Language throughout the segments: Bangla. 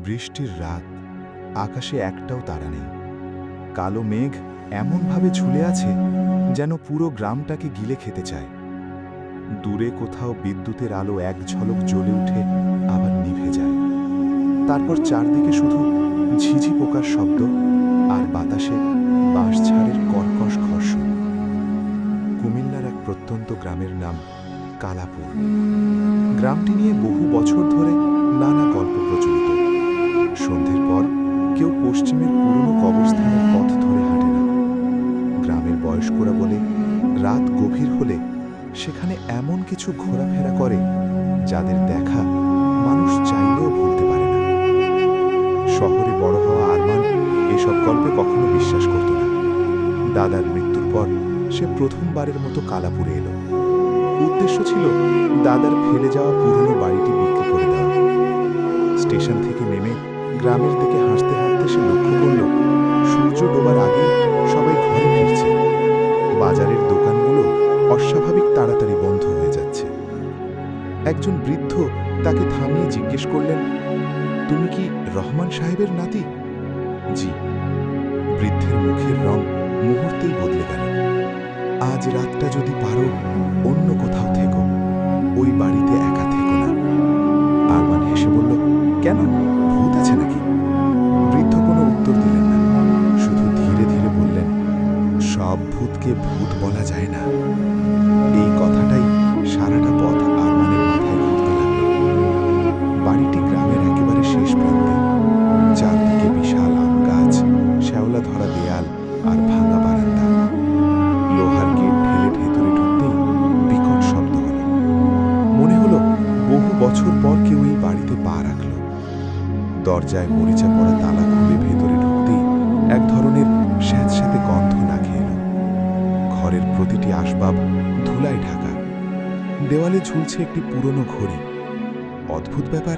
বৃষ্টির রাত, আকাশে একটাও তারা নেই। কালো মেঘ এমনভাবে ঝুলে আছে যেন পুরো গ্রামটাকে গিলে খেতে চায়। দূরে কোথাও বিদ্যুতের আলো এক ঝলক জ্বলে উঠে আবার নিভে যায়। তারপর চারদিকে শুধু ঝিঝি পোকার শব্দ আর বাতাসে বাঁশঝাড়ের কর্কশ ঘর্ষণ। কুমিল্লার এক প্রত্যন্ত গ্রামের নাম কালাপুর। গ্রামটি নিয়ে বহু বছর ধরে নানা গল্প প্রচলিত। সন্ধ্যের পর কেউ পশ্চিমের পুরনো কবরস্থানের পথ ধরে হাঁটে না। গ্রামের বয়স্করা বলে রাত গভীর হলে সেখানে এমন কিছু ঘোরাফেরা করে যাদের দেখা মানুষ চাইলেও ভুলতে পারে না। শহরে বড় হওয়া আরমান এসব গল্পে কখনো বিশ্বাস করত না। দাদার মৃত্যুর পর সে প্রথমবারের মতো কালাপুরে এলো। উদ্দেশ্য ছিল দাদার ফেলে যাওয়া পুরনো বাড়িটি বিক্রি করে দেওয়া। স্টেশন থেকে নেমে গ্রামের দিকে হাঁটতে হাঁটতে সে লক্ষ্য করল সূর্য ডোবার আগে সবাই ঘরে ফিরছে। বাজারের দোকানগুলো অস্বাভাবিক তাড়াতাড়ি বন্ধ হয়ে যাচ্ছে। একজন বৃদ্ধ তাকে থামিয়ে জিজ্ঞেস করলেন, তুমি কি রহমান সাহেবের নাতি? জি। বৃদ্ধের মুখের রং মুহূর্তেই বদলে গেল। আজ রাতটা যদি পারো অন্য কোথাও থেকো, ওই বাড়িতে একা থেকো না। আরমান হেসে বলল, কেন, ভূত আছে নাকি? বৃদ্ধ কোনো উত্তর দিলেন না, শুধু ধীরে ধীরে বললেন, সব ভূতকে ভূত বলা যায় না। এই কথাটাই সারাটা পথ আরমানের মাথায় ঘুরতে লাগল। বাড়িটি গ্রামের একেবারে শেষ প্রান্তে। চারদিকে বিশাল আম গাছ, শ্যাওলা ধরা দেয়াল আর ভাঙা বারান্দা। লোহার গেট ঠেলে ভেতরে ঢুকতেই বিকট শব্দ হল। মনে হলো বহু বছর পর কেউ এই বাড়িতে পা রাখল। দরজায় মরিচা পড়া তালা খুলে ভেতরে ঢুকতেই এক ধরনের স্যাঁতস্যাঁতে গন্ধ নাকে এলো। ঘরের প্রতিটি আসবাব ধুলায় ঢাকা। দেওয়ালে ঝুলছে একটি পুরনো ঘড়ি। অদ্ভুত ব্যাপার,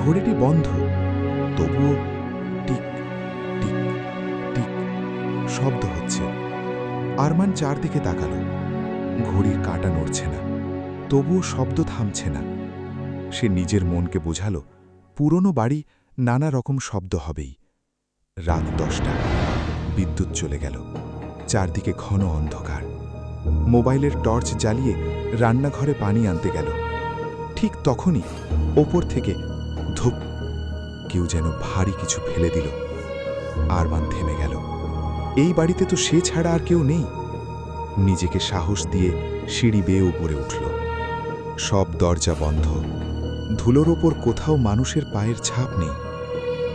ঘড়িটি বন্ধ, তবুও টিক টিক টিক শব্দ হচ্ছে। আরমান চারদিকে তাকালো। ঘড়ির কাঁটা নড়ছে না, তবুও শব্দ থামছে না। সে নিজের মনকে বোঝালো পুরনো বাড়ি নানা রকম শব্দ হবেই। রাত 10টা, বিদ্যুৎ চলে গেল। চারদিকে ঘন অন্ধকার। মোবাইলের টর্চ জ্বালিয়ে রান্নাঘরে পানি আনতে গেল। ঠিক তখনই ওপর থেকে ধুপ, কেউ যেন ভারী কিছু ফেলে দিল। আরমান থেমে গেল। এই বাড়িতে তো সে ছাড়া আর কেউ নেই। নিজেকে সাহস দিয়ে সিঁড়ি বেয়ে উপরে উঠল। সব দরজা বন্ধ। ধুলোর ওপর কোথাও মানুষের পায়ের ছাপ নেই।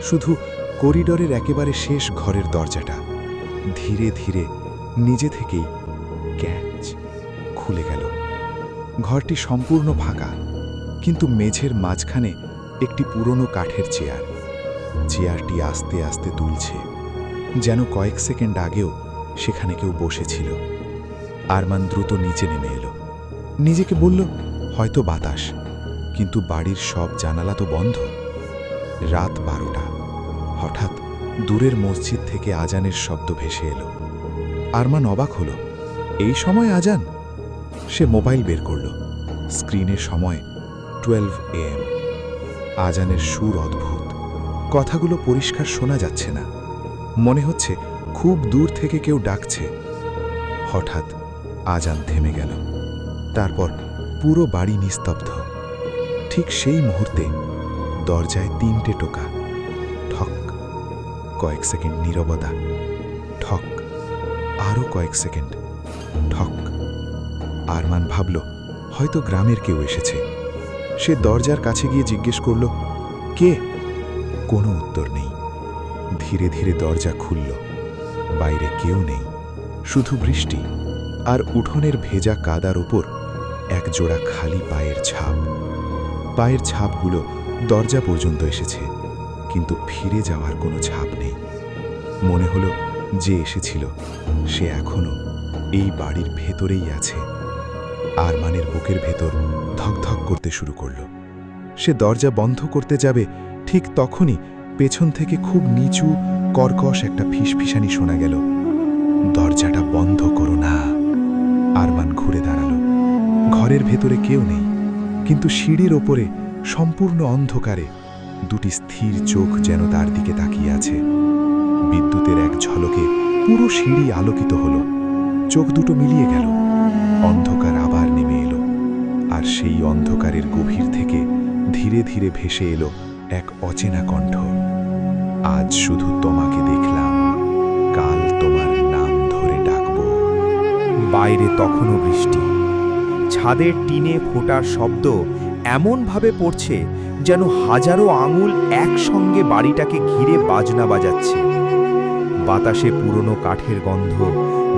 শুধু করিডরের একেবারে শেষ ঘরের দরজাটা ধীরে ধীরে নিজে থেকেই ক্যাচ খুলে গেল। ঘরটি সম্পূর্ণ ফাঁকা, কিন্তু মেঝের মাঝখানে একটি পুরনো কাঠের চেয়ার। চেয়ারটি আস্তে আস্তে দুলছে, যেন কয়েক সেকেন্ড আগেও সেখানে কেউ বসেছিল। আরমান দ্রুত নিচে নেমে এলো। নিজেকে বলল, হয়তো বাতাস, কিন্তু বাড়ির সব জানালা তো বন্ধ। রাত 12টা। হঠাৎ দূরের মসজিদ থেকে আজানের শব্দ ভেসে এলো। আরমান অবাক হলো, এই সময় আজান? সে মোবাইল বের করল। স্ক্রিনের সময় 12 AM। আজানের সুর অদ্ভুত। কথাগুলো পরিষ্কার শোনা যাচ্ছে না। মনে হচ্ছে খুব দূর থেকে কেউ ডাকছে। হঠাৎ আজান থেমে গেল। তারপর পুরো বাড়ি নিস্তব্ধ। ঠিক সেই মুহূর্তে দরজায় 3টে টোকা। ঠক। কয়েক সেকেন্ড নীরবতা। ঠক। আরও কয়েক সেকেন্ড। ঠক। আরমান ভাবল, হয়তো গ্রামের কেউ এসেছে। সে দরজার কাছে গিয়ে জিজ্ঞেস করল, কে? কোনো উত্তর নেই। ধীরে ধীরে দরজা খুলল। বাইরে কেউ নেই, শুধু বৃষ্টি আর উঠোনের ভেজা কাদার উপর এক জোড়া খালি পায়ের ছাপ। পায়ের ছাপগুলো দরজা পর্যন্ত এসেছে, কিন্তু ফিরে যাওয়ার কোনো ছাপ নেই। মনে হলো যে এসেছিল সে এখনো এই বাড়ির ভেতরেই আছে। আরমানের বুকের ভেতর ধকধক করতে শুরু করল। সে দরজা বন্ধ করতে যাবে, ঠিক তখনই পেছন থেকে খুব নিচু কর্কশ একটা ফিসফিসানি শোনা গেল, দরজাটা বন্ধ করো না। আরমান ঘুরে দাঁড়ালো। ঘরের ভেতরে কেউ নেই, কিন্তু সিঁড়ির ওপরে সম্পূর্ণ অন্ধকারে দুটি স্থির চোখ যেন তার দিকে তাকিয়ে আছে। বিদ্যুতের এক ঝলকে পুরো সিঁড়ি আলোকিত হল। চোখ দুটো মিলিয়ে গেল। অন্ধকার আবার নেমে এলো, আর সেই অন্ধকারের গভীর থেকে ধীরে ধীরে ভেসে এলো এক অচেনা কণ্ঠ। আজ শুধু তোমাকে দেখলাম, কাল তোমার নাম ধরে ডাকব। বাইরে তখনও বৃষ্টি। ছাদের টিনে ফোটার শব্দ এমনভাবে পড়ছে যেন হাজারো আঙুল একসঙ্গে বাড়িটাকে ঘিরে বাজনা বাজাচ্ছে। বাতাসে পুরনো কাঠের গন্ধ,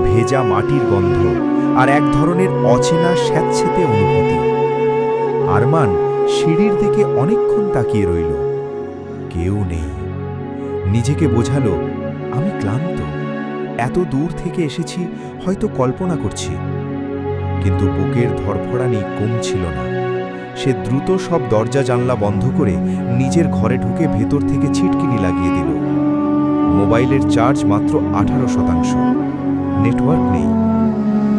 ভেজা মাটির গন্ধ, আর এক ধরনের অচেনা স্যাঁতসেঁতে অনুভূতি। আরমান সিঁড়ির দিকে অনেকক্ষণ তাকিয়ে রইল। কেউ নেই। নিজেকে বোঝালো, আমি ক্লান্ত, এত দূর থেকে এসেছি, হয়তো কল্পনা করছি। কিন্তু বুকের ধড়ফড়ানি কমছিল না। সে দ্রুত সব দরজা জানলা বন্ধ করে নিজের ঘরে ঢুকে ভেতর থেকে ছিটকিনি লাগিয়ে দিল। মোবাইলের চার্জ মাত্র 18%। নেটওয়ার্ক নেই।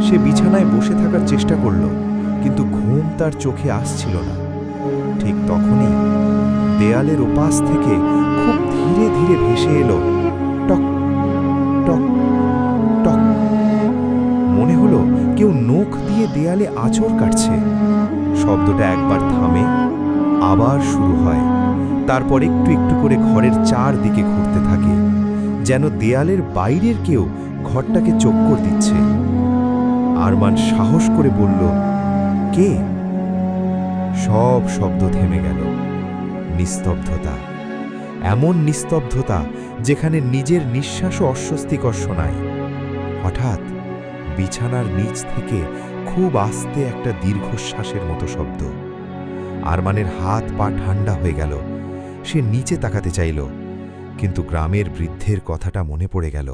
সে বিছানায় বসে থাকার চেষ্টা করল, কিন্তু ঘুম তার চোখে আসছিল না। ঠিক তখনই দেয়ালের ওপাশ থেকে খুব ধীরে ধীরে ভেসে এলো টক টক টক। মনে হলো কেউ নখ দিয়ে দেয়ালে আঁচড় কাটছে। শব্দটা একবার থামে, আবার শুরু হয়। তারপর একটু একটু করে ঘরের চারদিকে ঘুরতে থাকে, যেন দেয়ালের বাইরের কেউ ঘরটাকে চক্কর দিচ্ছে। আরমান সাহস করে বলল, কে? সব শব্দ থেমে গেল। নিস্তব্ধতা, এমন নিস্তব্ধতা যেখানে নিজের নিঃশ্বাসও অস্বস্তিকর শোনায়। হঠাৎ বিছানার নিচ থেকে খুব আস্তে একটা দীর্ঘশ্বাসের মতো শব্দ। আরমানের হাত পা ঠান্ডা হয়ে গেল। সে নিচে তাকাতে চাইল, কিন্তু গ্রামের বৃদ্ধের কথাটা মনে পড়ে গেল।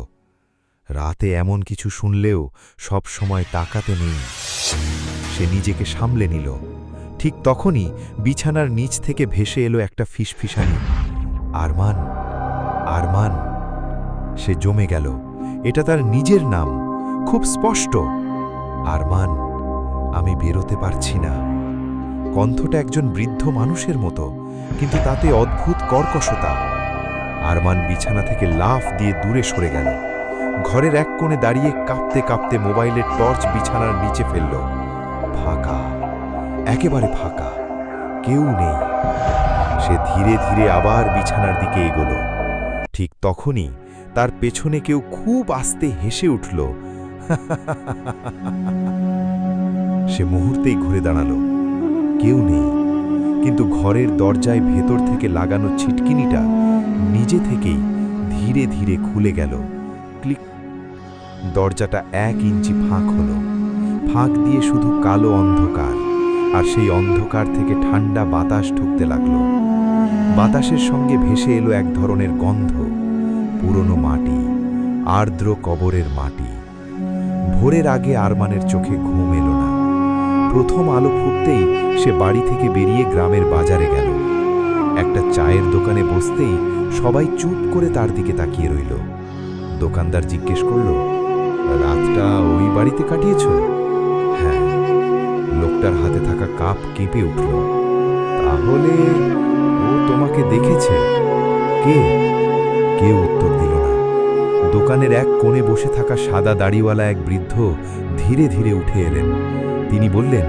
রাতে এমন কিছু শুনলেও সব সময় তাকাতে নেই। সে নিজেকে সামলে নিল। ঠিক তখনই বিছানার নিচ থেকে ভেসে এলো একটা ফিসফিসানি, আরমান, আরমান। সে জমে গেল। এটা তার নিজের নাম, খুব স্পষ্ট। আরমান, আমি বেরোতে পারছি না। কণ্ঠটা একজন বৃদ্ধ মানুষের মতো, কিন্তু তাতে অদ্ভুত কর্কশতা। আরমান বিছানা থেকে লাফ দিয়ে দূরে সরে গেল। ঘরের এক কোণে দাঁড়িয়ে কাঁপতে কাঁপতে মোবাইলের টর্চ বিছানার নিচে ফেলল। ফাঁকা, একেবারে ফাঁকা, কেউ নেই। সে ধীরে ধীরে আবার বিছানার দিকে এগোল। ঠিক তখনই তার পেছনে কেউ খুব আস্তে হেসে উঠল। সে মুহূর্তেই ঘুরে দাঁড়ালো। কেউ নেই, কিন্তু ঘরের দরজায় ভেতর থেকে লাগানো ছিটকিনিটা নিজে থেকেই ধীরে ধীরে খুলে গেল। ক্লিক। দরজাটা 1 ইঞ্চি ফাঁক হলো। ফাঁক দিয়ে শুধু কালো অন্ধকার, আর সেই অন্ধকার থেকে ঠান্ডা বাতাস ঢুকতে লাগলো। বাতাসের সঙ্গে ভেসে এলো এক ধরনের গন্ধ, পুরনো মাটি, আর্দ্র কবরের মাটি। ভোরের আগে আরমানের চোখে ঘুম এলো না। প্রথম আলো ফুটতেই সে বাড়ি থেকে বেরিয়ে গ্রামের বাজারে গেল। একটা চায়ের দোকানে বসতেই সবাই চুপ করে তার দিকে তাকিয়ে রইল। দোকানদার জিজ্ঞেস করল, রাতটা ওই বাড়িতে কাটিয়েছ? হ্যাঁ। লোকটার হাতে থাকা কাপ কেঁপে উঠল। তাহলে ও তোমাকে দেখেছে? কে? কেউ উত্তর দিল না। দোকানের এক কোণে বসে থাকা সাদা দাড়িওয়ালা এক বৃদ্ধ ধীরে ধীরে উঠে এলেন। তিনি বললেন,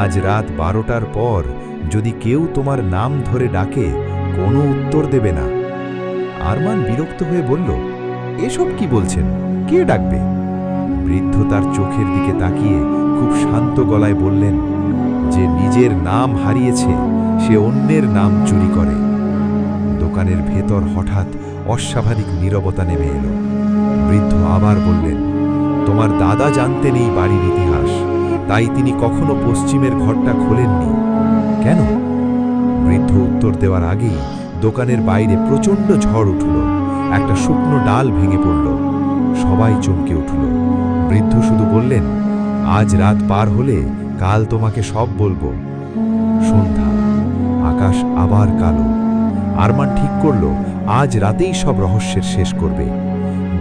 আজ রাত 12টার পর যদি কেউ তোমার নাম ধরে ডাকে, কোনো উত্তর দেবে না। আরমান বিরক্ত হয়ে বলল, এসব কি বলছেন? কে ডাকবে? বৃদ্ধ তার চোখের দিকে তাকিয়ে খুব শান্ত গলায় বললেন, যে নিজের নাম হারিয়েছে সে অন্যের নাম চুরি করে। দোকানের ভেতর হঠাৎ অস্বাভাবিক নীরবতা নেমে এলো। বৃদ্ধ আবার বললেন, তোমার দাদা জানতেন এই বাড়ির ইতিহাস, তাই তিনি কখনো পশ্চিমের ঘরটা খোলেননি। কেন? বৃদ্ধ উত্তর দেওয়ার আগেই দোকানের বাইরে প্রচণ্ড ঝড় উঠল। একটা শুকনো ডাল ভেঙে পড়ল। সবাই চমকে উঠল। বৃদ্ধ শুধু বললেন, আজ রাত পার হলে কাল তোমাকে সব বলবো। সন্ধ্যা, আকাশ আবার কালো। আরমান ঠিক করল, আজ রাতেই সব রহস্যের শেষ করবে।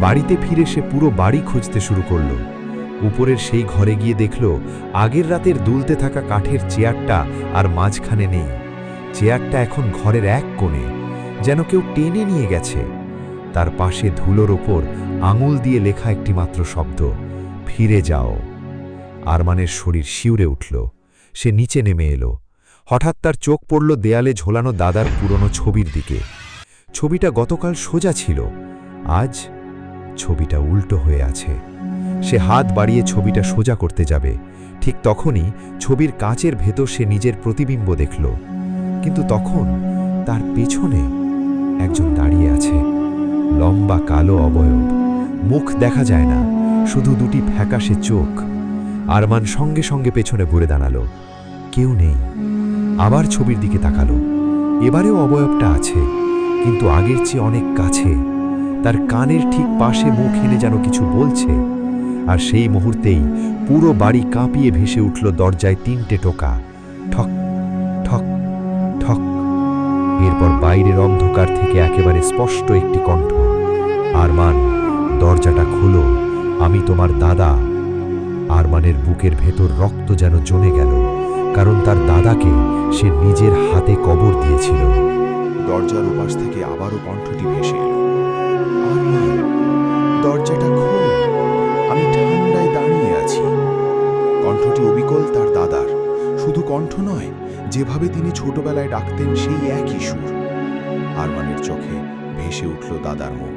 বাড়িতে ফিরে সে পুরো বাড়ি খুঁজতে শুরু করল। উপরের সেই ঘরে গিয়ে দেখল, আগের রাতের দুলতে থাকা কাঠের চেয়ারটা আর মাঝখানে নেই। চেয়ারটা এখন ঘরের এক কোণে, যেন কেউ টেনে নিয়ে গেছে। তার পাশে ধুলোর ওপর আঙুল দিয়ে লেখা একটি মাত্র শব্দ, ফিরে যাও। আরমানের শরীর শিউরে উঠল। সে নিচে নেমে এলো। হঠাৎ তার চোখ পড়ল দেয়ালে ঝোলানো দাদার পুরনো ছবির দিকে। ছবিটা গতকাল সোজা ছিল, আজ ছবিটা উল্টো হয়ে আছে। সে হাত বাড়িয়ে ছবিটা সোজা করতে যাবে, ঠিক তখনই ছবির কাঁচের ভেতর সে নিজের প্রতিবিম্ব দেখল। কিন্তু তখন তার পেছনে একজন দাঁড়িয়ে আছে, লম্বা কালো অবয়ব, মুখ দেখা যায় না, শুধু দুটি ফ্যাকাশে চোখ। আরমান সঙ্গে সঙ্গে পেছনে ঘুরে দাঁড়ালো। কেউ নেই। আবার ছবির দিকে তাকালো। এবারেও অবয়বটা আছে, কিন্তু আগের চেয়ে অনেক কাছে। তার কানের ঠিক পাশে মুখ এনে যেন কিছু বলছে। আর সেই মুহূর্তেই পুরো বাড়ি কাঁপিয়ে ভেসে উঠল দরজায় 3টে টোকা, ঠক ঠক ঠক। এরপর বাইরের অন্ধকার থেকে একেবারে স্পষ্ট একটি কণ্ঠ, আরমান, দরজাটা খুলো, আমি তোমার দাদা। আরমানের বুকের ভেতর রক্ত যেন জমে গেল, কারণ তার দাদাকে সে নিজের হাতে কবর দিয়েছিল। দরজার ওপাশ থেকে আবারও কণ্ঠটি ভেসে এলো, আরমান, দরজাটা খোল, আমি ঠান্ডায় দাঁড়িয়ে আছি। কণ্ঠটি অবিকল তার দাদার, শুধু কণ্ঠ নয়, যেভাবে তিনি ছোটবেলায় ডাকতেন সেই একই সুর। আরমানের চোখে ভেসে উঠল দাদার মুখ।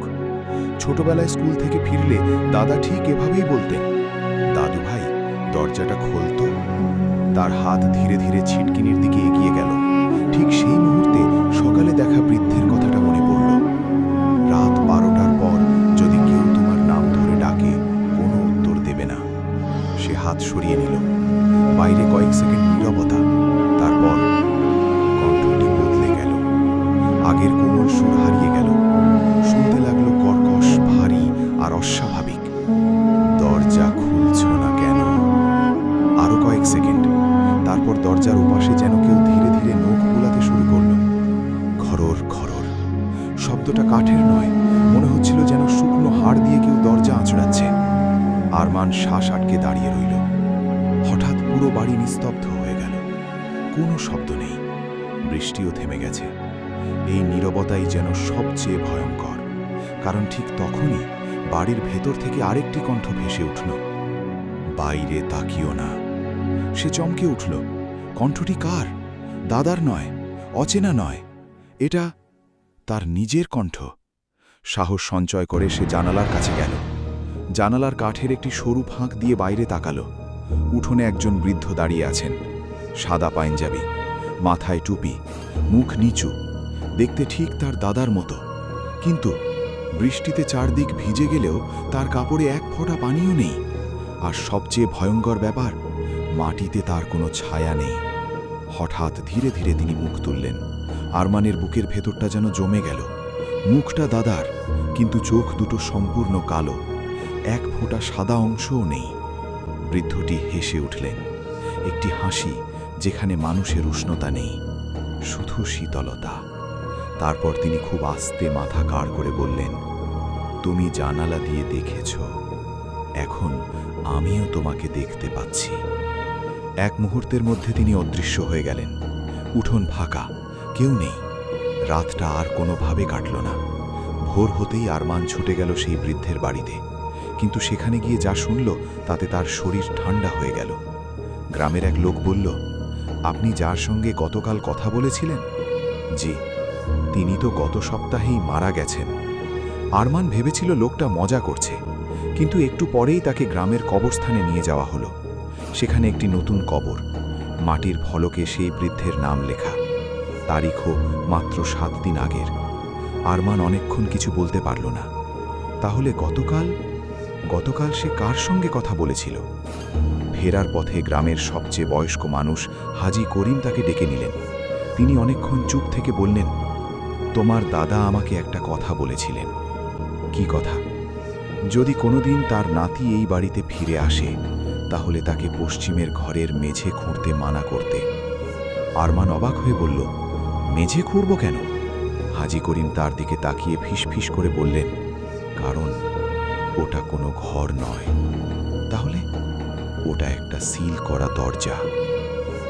ছোটবেলায় স্কুল থেকে ফিরলে দাদা ঠিক এভাবেই বলতেন, দাদু ভাই, দরজাটা খোলতো। তার হাত ধীরে ধীরে ছিটকিনির দিকে এগিয়ে গেল। ঠিক সেই মুহূর্তে সকালে দেখা বৃদ্ধের কথাটা মনে পড়ল। রাত 12টার পর যদি কেউ তোমার নাম ধরে ডাকে, কোনো উত্তর দেবে না। সে হাত সরিয়ে নিল। বাইরে কয়েক সেকেন্ড নীরবতা, তারপর কণ্ঠটি বদলে গেল। আগের কোমল সুর হারিয়ে গেল, শুনতে লাগলো কর্কশ, ভারী আর অস্বাভাবিক। দরজা খুলছ না কেন? আরো কয়েক সেকেন্ড, তারপর দরজার ওপাশে যেন কেউ ধীরে ধীরে নখ বোলাতে শুরু করল। খরর খরর শব্দটা কাঠের নয়, মনে হচ্ছিল যেন শুকনো হাড় দিয়ে কেউ দরজা আঁচড়াচ্ছে। আরমান শ্বাস আটকে দাঁড়িয়ে রইল। হঠাৎ পুরো বাড়ি নিস্তব্ধ হয়ে গেল, কোনো শব্দ নেই। বৃষ্টিও থেমে গেছে। এই নীরবতাই যেন সবচেয়ে ভয়ঙ্কর, কারণ ঠিক তখনই বাড়ির ভেতর থেকে আরেকটি কণ্ঠ ভেসে উঠল, বাইরে তাকিও না। সে চমকে উঠল। কণ্ঠটি কার? দাদার নয়, অচেনা নয়, এটা তার নিজের কণ্ঠ। সাহস সঞ্চয় করে সে জানালার কাছে গেল। জানালার কাঠের একটি সরু ফাঁক দিয়ে বাইরে তাকালো। উঠোনে একজন বৃদ্ধ দাঁড়িয়ে আছেন, সাদা পাঞ্জাবি, মাথায় টুপি, মুখ নিচু, দেখতে ঠিক তার দাদার মতো। কিন্তু বৃষ্টিতে চারদিক ভিজে গেলেও তার কাপড়ে এক ফোঁটা পানিও নেই। আর সবচেয়ে ভয়ঙ্কর ব্যাপার, মাটিতে তার কোনো ছায়া নেই। হঠাৎ ধীরে ধীরে তিনি মুখ তুললেন। আরমানের বুকের ভেতরটা যেন জমে গেল। মুখটা দাদার, কিন্তু চোখ দুটো সম্পূর্ণ কালো, এক ফোঁটা সাদা অংশও নেই। বৃদ্ধটি হেসে উঠলেন, একটি হাসি যেখানে মানুষের উষ্ণতা নেই, শুধু শীতলতা। তারপর তিনি খুব আস্তে মাথা কাড় করে বললেন, তুমি জানালা দিয়ে দেখেছ, এখন আমিও তোমাকে দেখতে পাচ্ছি। এক মুহূর্তের মধ্যে তিনি অদৃশ্য হয়ে গেলেন। উঠোন ফাঁকা, কেউ নেই। রাতটা আর কোনোভাবে কাটল না। ভোর হতেই আরমান ছুটে গেল সেই বৃদ্ধের বাড়িতে, কিন্তু সেখানে গিয়ে যা শুনল তাতে তার শরীর ঠান্ডা হয়ে গেল। গ্রামের এক লোক বলল, আপনি যার সঙ্গে গতকাল কথা বলেছিলেন? জি, তিনি তো গত সপ্তাহেই মারা গেছেন। আরমান ভেবেছিল লোকটা মজা করছে, কিন্তু একটু পরেই তাকে গ্রামের কবরস্থানে নিয়ে যাওয়া হলো। সেখানে একটি নতুন কবর, মাটির ফলকে সেই বৃদ্ধের নাম লেখা, তারিখও মাত্র 7 দিন আগের। আরমান অনেকক্ষণ কিছু বলতে পারল না। তাহলে গতকাল সে কার সঙ্গে কথা বলেছিল? ফেরার পথে গ্রামের সবচেয়ে বয়স্ক মানুষ হাজি করিম তাকে ডেকে নিলেন। তিনি অনেকক্ষণ চুপ থেকে বললেন, তোমার দাদা আমাকে একটা কথা বলেছিলেন। কি কথা? যদি কোনোদিন তার নাতি এই বাড়িতে ফিরে আসে, তাহলে তাকে পশ্চিমের ঘরের মেঝে খুঁড়তে মানা করতে। আরমান অবাক হয়ে বলল, মেঝে খুঁড়ব কেন? হাজি করিম তার দিকে তাকিয়ে ফিসফিস করে বললেন, কারণ ওটা কোনো ঘর নয়। তাহলে ওটা একটা সিল করা দরজা।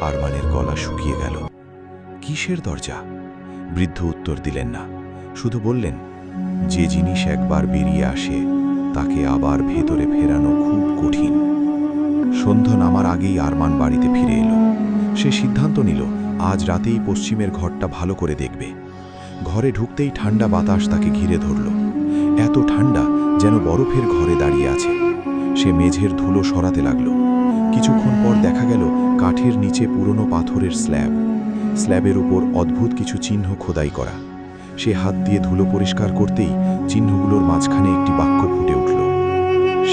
আরমানের গলা শুকিয়ে গেল। কিসের দরজা? বৃদ্ধ উত্তর দিলেন না, শুধু বললেন, যে জিনিস একবার বেরিয়ে আসে তাকে আবার ভেতরে ফেরানো খুব কঠিন। সন্ধ্যা নামার আগেই আরমান বাড়িতে ফিরে এলো। সে সিদ্ধান্ত নিল আজ রাতেই পশ্চিমের ঘরটা ভালো করে দেখবে। ঘরে ঢুকতেই ঠান্ডা বাতাস তাকে ঘিরে ধরল, এত ঠান্ডা যেন বরফের ঘরে দাঁড়িয়ে আছে। সে মেঝের ধুলো সরাতে লাগল। কিছুক্ষণ পর দেখা গেল কাঠের নিচে পুরনো পাথরের স্ল্যাব। স্ল্যাবের উপর অদ্ভুত কিছু চিহ্ন খোদাই করা। সে হাত দিয়ে ধুলো পরিষ্কার করতেই চিহ্নগুলোর মাঝখানে একটি বাক্য ফুটে উঠল,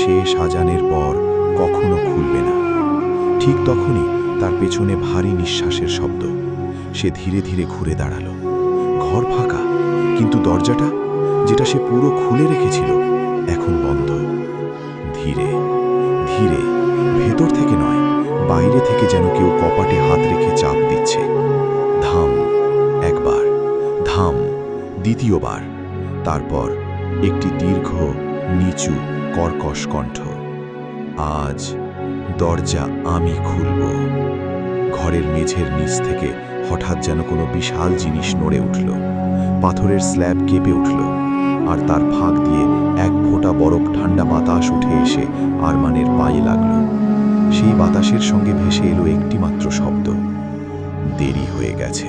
শেষ আজানের পর কখনো খুলবে না। ঠিক তখনই তার পেছনে ভারী নিঃশ্বাসের শব্দ। সে ধীরে ধীরে ঘুরে দাঁড়ালো। ঘর ফাঁকা, কিন্তু দরজাটা, যেটা সে পুরো খুলে রেখেছিল, এখন বন্ধ। ধীরে ধীরে, ভেতর থেকে নয়, বাইরে থেকে যেন কেউ কপাটে হাত রেখে চাপ দিচ্ছে। ধাম একবার, ধাম দ্বিতীয়বার, তারপর একটি দীর্ঘ নিচু কর্কশ কণ্ঠ, আজ দরজা আমি খুলব। ঘরের মেঝের নিচ থেকে হঠাৎ যেন কোনো বিশাল জিনিস নড়ে উঠল। পাথরের স্ল্যাব কেঁপে উঠল, আর তার ফাঁক দিয়ে এক ফোঁটা বরফ ঠান্ডা বাতাস উঠে এসে আরমানের পায়ে লাগল। সেই বাতাসের সঙ্গে ভেসে এলো একটি মাত্র শব্দ, দেরি হয়ে গেছে।